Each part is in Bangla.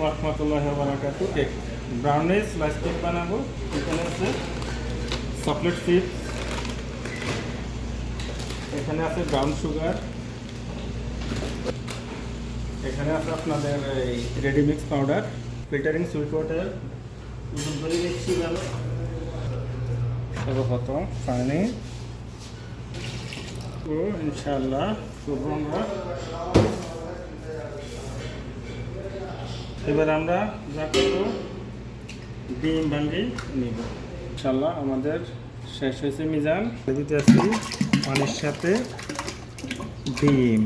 রাহমাতুল্লাহি ওয়া বারাকাতুহু। কেক ব্রাউনি স্লাইস কেক বানাবো। এখানে আছে চকলেট চিপস, এখানে আছে ব্রাউন সুগার, এখানে আছে আপনাদের এই ready mix powder, filtering sweet water Uzun করে দিচ্ছি ভালো। সর্বপ্রথম পানি ও ইনশাআল্লাহ আমরা এবার আমরা যা করবো ডিম ভাঙি নিব ইনশাআল্লাহ। আমাদের শেষ হয়েছে মিজান দিতে আসছি পানির সাথে ডিম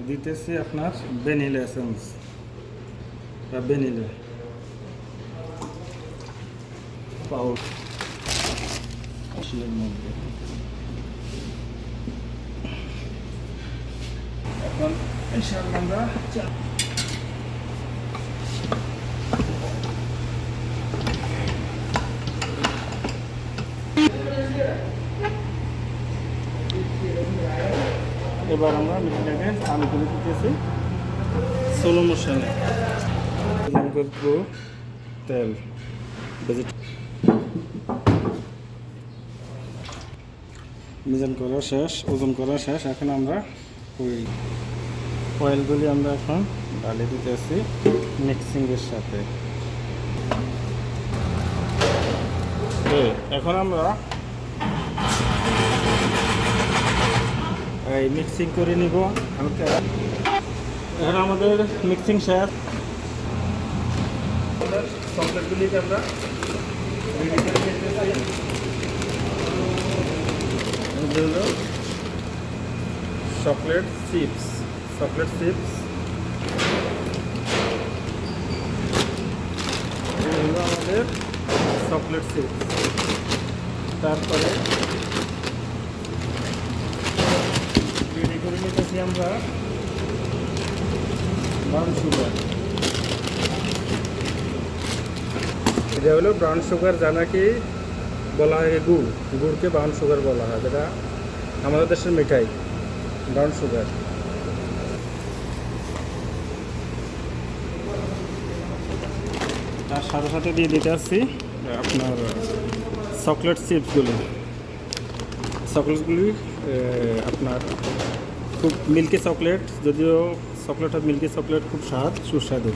দিতেছি আপনার ভ্যানিলা এসেন্স বা ভ্যানিলা পাউডার মধ্যে। এখন ইনশাআল্লাহ আমরা এবার আমরা মিষ্টিটাকে চালু করে দিতেছি স্লো মোশনে। করবো তেল মিজান করা শেষ, ওজন করা শেষ। এখন আমরা ওই অয়েলগুলি আমরা এখন ডালে দিতেছি মিক্সিংয়ের সাথে। এখন আমরা এই মিক্সিং করে নিব হালকা। এখন আমাদের মিক্সিং শেষ। চকলেটগুলিকে আমরা রেডি করে নিতেছি। চকলেট চিপস এগুলো আমাদের চকলেট চিপস। তারপরে রেডি করে নিতেছি আমরা ব্রাউন সুগার। এটা হলো ব্রাউন সুগার, যা নাকি বলা হয় গুড়কে ব্রাউন সুগার বলা হয়, যেটা আমাদের দেশের মিঠাই ব্রাউন সুগার। তার সাথে সাথে দিয়ে দিতে আসছি আপনার চকলেট চিপসগুলি আপনার খুব মিল্কি চকলেট, যদিও চকলেট মিল্কি চকলেট খুব সুস্বাদু।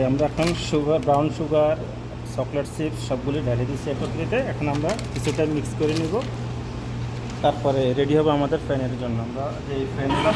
আমরা এখন ব্রাউন সুগার চকলেট চিপস সবগুলি ঢেলে দিচ্ছি একত্রিতে। এখন আমরা কিছুটা মিক্স করে নিব, তারপরে রেডি হবে আমাদের ফ্যানের জন্য। আমরা এই ফ্যানটা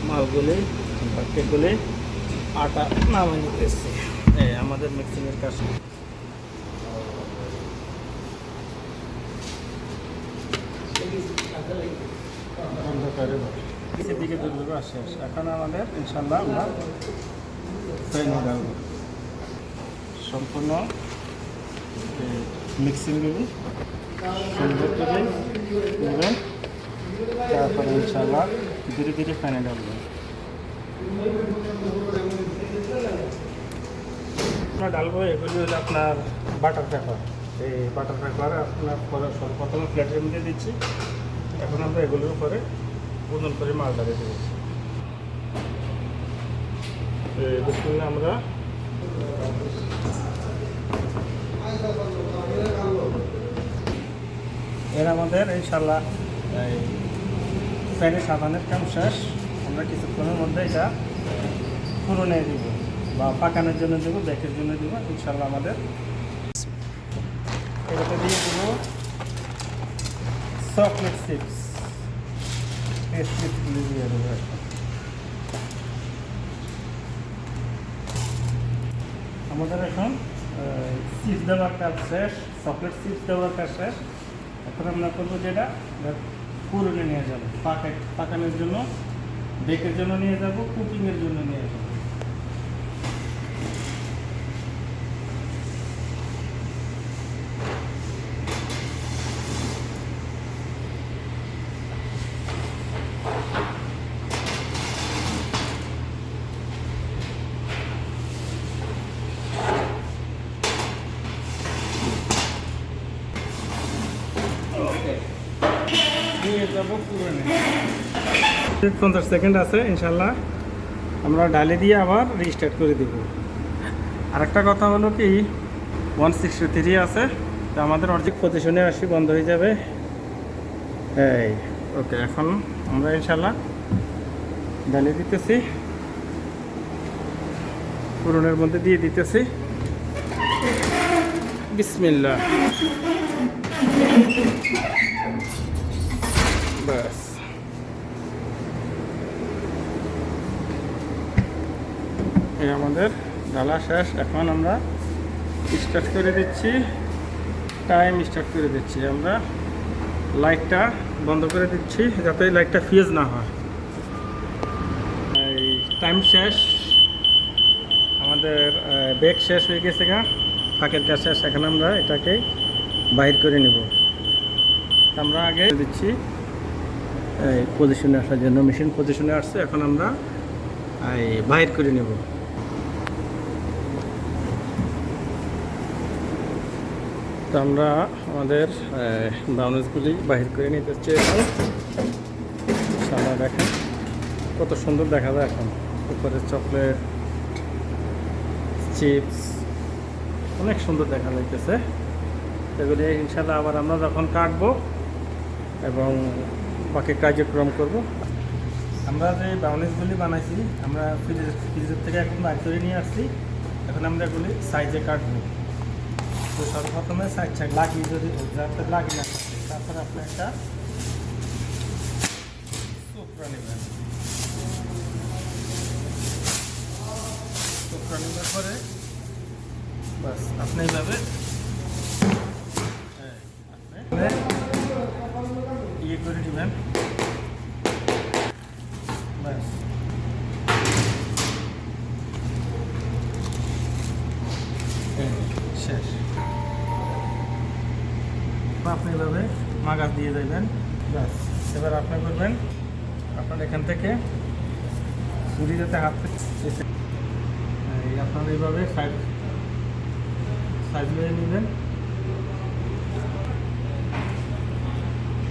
মালগুলি প্যাকেটগুলি আটা নামে নিতেছি। আমাদের মিক্সিংয়ের কাজ দিকে দুধগুলো শেষ। এখন আমাদের ইনশাল্লাহ আমরা ফ্যানে ডালব সম্পূর্ণ মিক্সিংগুলি সুন্দর করে নেবেন। তারপরে ইনশাল্লাহ ধীরে ধীরে ফ্যানে ডালবেন। আমরা ডালবো এগুলি হলো আপনার বাটার পেপার। এই বাটার পেপার আপনার প্রথমে প্লেটের মধ্যে দিচ্ছি। এখন আমরা এগুলোর উপরে ওজন করে মাল ডালে দেবো। আমরা এর আমাদের ইনশাল্লাহ ফ্যানে সাবানের কাম শেষ। আমরা কিছুক্ষণের মধ্যে এটা পুরনে দিব বা পাকানোর জন্য দেবো, ব্যাকের জন্য দেবো ইনশাল্লাহ। আমাদের এটাতে দিয়ে দেবো চকলেট চিপস, এই চিপসগুলি দিয়ে দেবো। আমাদের এখন চিপস দেওয়ার কাজ শেষ, চকলেট চিপস দেওয়ার কাজ শেষ। এখন আমরা করবো যেটা পুরনে নিয়ে যাবো পাকানোর জন্য, বেকের জন্য নিয়ে যাব, কুকিংয়ের জন্য নিয়ে যাব। নিয়ে যাবো পুরনে। 50 সেকেন্ড আছে, ইনশাল্লাহ আমরা ডালে দিয়ে আবার রিস্টার্ট করে দেব। আরেকটা কথা হলো কি, 163 আছে, তো আমাদের অর্ধেক পজিশনে আসি, বন্ধ হয়ে যাবে। এই ওকে, এখন আমরা ইনশাল্লাহ ডালে দিতেছি, পুরনের মধ্যে দিয়ে দিতেছি। বিসমিল্লাহ, বাস। এই আমাদের ডালা শেষ। এখন আমরা স্টার্ট করে দিচ্ছি, টাইম স্টার্ট করে দিচ্ছি। আমরা লাইটটা বন্ধ করে দিচ্ছি যাতে লাইটটা ফিউজ না হয়। এই টাইম শেষ, আমাদের বেক শেষ হয়ে গেছে গা, ফাঁকের কাজ শেষ। এখন আমরা এটাকে বাইর করে নেব। আমরা আগে দিচ্ছি এই পজিশনে আসার জন্য, মেশিন পজিশনে আসছে। এখন আমরা এই বাইর করে নেব। তো আমরা আমাদের ব্রাউনিসগুলি বাহির করে নিতে চাই। সামনে দেখেন কত সুন্দর দেখা যায়। এখন উপরে চকলেট চিপস অনেক সুন্দর দেখা যাইতেছে। এগুলি ইনশাল্লাহ আবার আমরা যখন কাটবো এবং বাকি কার্যক্রম করব। আমরা যে ব্রাউনিসগুলি বানাইছি আমরা ফ্রিজের থেকে এখন বাইর করে নিয়ে আসছি। এখন আমরা এগুলি সাইজে কাটবো। তো সর্বপ্রথমে সাইড লাগিয়ে, যদি যাতে লাগিয়ে না থাকে, তারপরে আপনি একটা চোপড়া নেবেন। চোপড়া নেবার পরে বাস আপনি এইভাবে ইয়ে করে নেবেন, বাস। শেষ। আপনি এভাবে মাগাজ দিয়ে দেবেন, ব্যাস। এবার আপনি করবেন, আপনার এখান থেকে ছুরি যাতে হাত আপনার এইভাবে সাইজ নিয়ে নেবেন।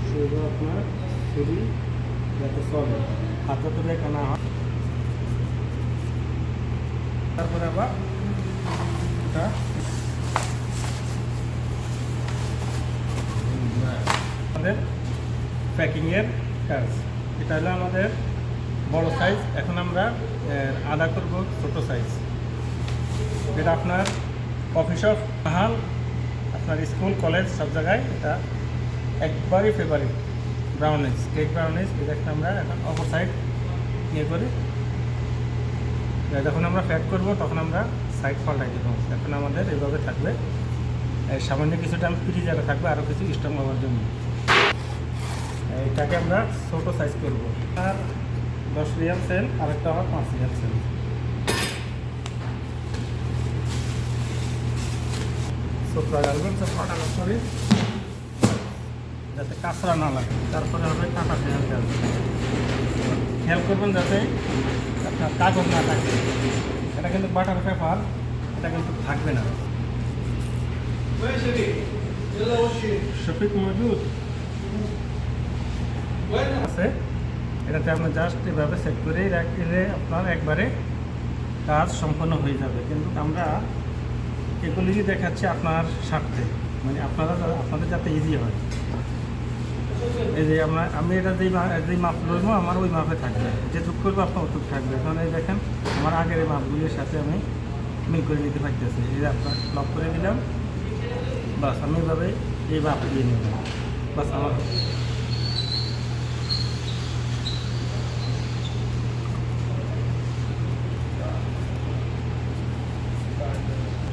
সেগুলো আপনার ছুরি যাতে চলে, হাতে তো রেখা না হয়। তারপরে আবার এটা আমাদের প্যাকিংয়ের কাজ। এটা হলো আমাদের বড় সাইজ। এখন আমরা আদা করব ছোট সাইজ। এটা আপনার কফি শপ, হাল, আপনার স্কুল কলেজ সব জায়গায় এটা একবারই ফেভারিট। ব্রাউনিস, কেক ব্রাউনিস, এটাকে আমরা এখন অপর সাইড নিয়ে করি। যখন আমরা ফ্যাট করব তখন আমরা সাইড পাল্টাই দেবো। এখন আমাদের এইভাবে থাকবে। সামান্য কিছুটা ফ্রিজারে থাকবে, আরও কিছু স্ট্রং হওয়ার জন্য। এটাকে আমরা ছোটো সাইজ করব। আর 10 রিয়াল সেল, আরেকটা আবার 5 রিয়াল সেল। চোপড়া গালবেন, চোপড়াটা করে যাতে কাঁচরা না লাগে। তারপরে হবে কাটা খেয়াল কাজ। খেয়াল করবেন যাতে আপনার কাগজ না থাকে। এটা কিন্তু বাটার পেপার, এটা কিন্তু থাকবে না। শফিক মজুদ আছে, এটাতে আপনার জাস্ট এভাবে সেট করেই রাখলে আপনার একবারে কাজ সম্পন্ন হয়ে যাবে। কিন্তু আমরা এগুলি দেখাচ্ছি আপনার স্বার্থে, মানে আপনাদের যাতে ইজি হয়। এই যে আমি এটা যেই মাপ লইবো আমার ওই মাপে থাকবে, যেটুক করবো আপনার ওটুক থাকবে। এখন এই দেখেন আমার আগের এই মাপগুলির সাথে আমি মিল করে নিতে পারতেছি। এই আপনার লক করে দিলাম, বাস। আমি এইভাবে এই মাপ দিয়ে নেব, বাস। আমার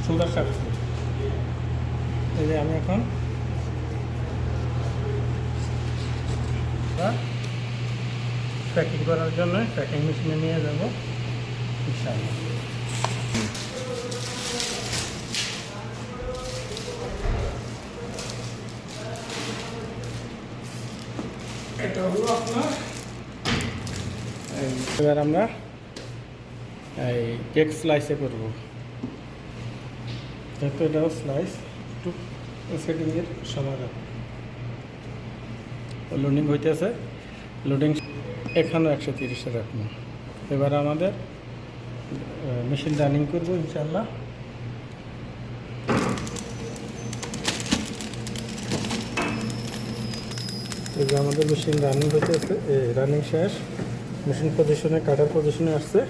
শোল্ডার শার্ট। এই যে আমি এখন প্যাকিং করার জন্য প্যাকিং মেশিনে নিয়ে যাব ইনশাআল্লাহ। এটা হলো আপনার। এবার আমরা এই কেক স্লাইসে করব। যেহেতু এটাও স্লাইস, একটু সেটিংয়ের সময় লাগবে। লোডিং হইতেছে। লোডিং এখানেও 130-এ রাখবো। এবার আমাদের মেশিন রানিং করবো ইনশাল্লাহ। এই যে আমাদের মেশিন রানিং হইতেছে, রানিং শেষ, মেশিন পজিশনে, কাটার পজিশনে আসছে।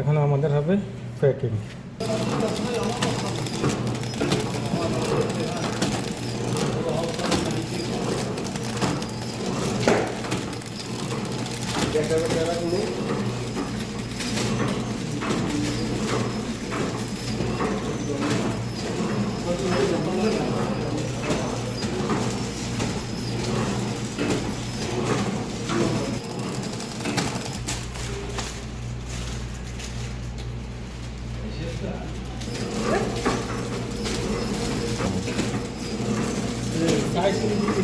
এখন আমাদের হবে প্যাকিং।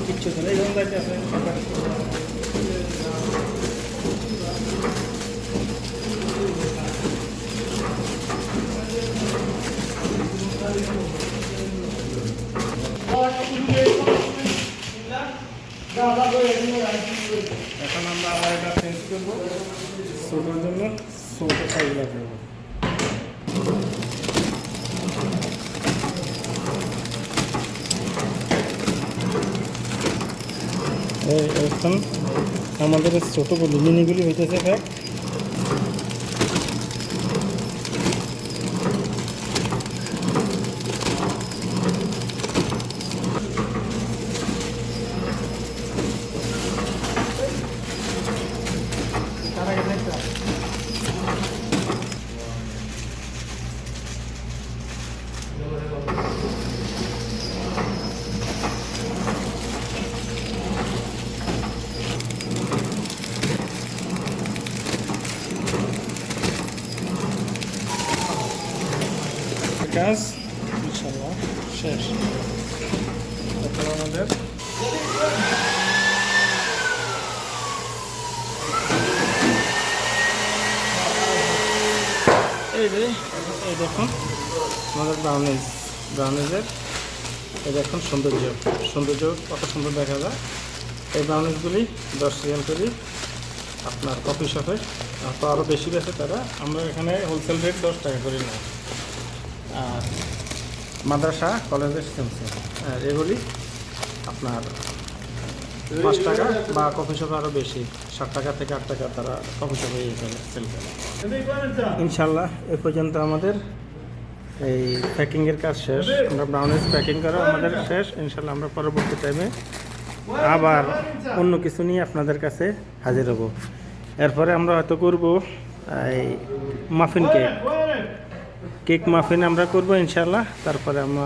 কিচ্ছু তো নেই, এখন আমরা আবার এটা চেঞ্জ করবো। ছোটোর জন্য ছোটো সাইজ লাগবে। এখন আমাদের ছোটোগুলি, মিনিগুলি হইতেছে প্যাক। কাজ ইনশাল্লাহ শেষ। তারপর আমাদের এই দেখুন আমাদের ব্রাউনিজের এই দেখুন সৌন্দর্য কত সুন্দর দেখা যায়। এই ব্রাউনিজগুলি 10 রিয়াল করি আপনার কফি শপে, তো আরও বেশি বেছে তারা। আমরা এখানে হোলসেল রেট 10 টাকা করি না। আর মাদ্রাসা কলেজের আর এগুলি আপনার 5 টাকা, বা কফি শপে আরও বেশি 7 টাকা থেকে 8 টাকা তারা কফি শপে সেল করে। ইনশাল্লাহ এ পর্যন্ত আমাদের এই প্যাকিংয়ের কাজ শেষ। আমরা ব্রাউনিজ প্যাকিং করা আমাদের শেষ। ইনশাল্লাহ আমরা পরবর্তী টাইমে আবার অন্য কিছু নিয়ে আপনাদের কাছে হাজির হব। এরপরে আমরা হয়তো করব এই মাফিন কেক মাফিন আমরা করব ইনশাল্লাহ। তারপরে আমরা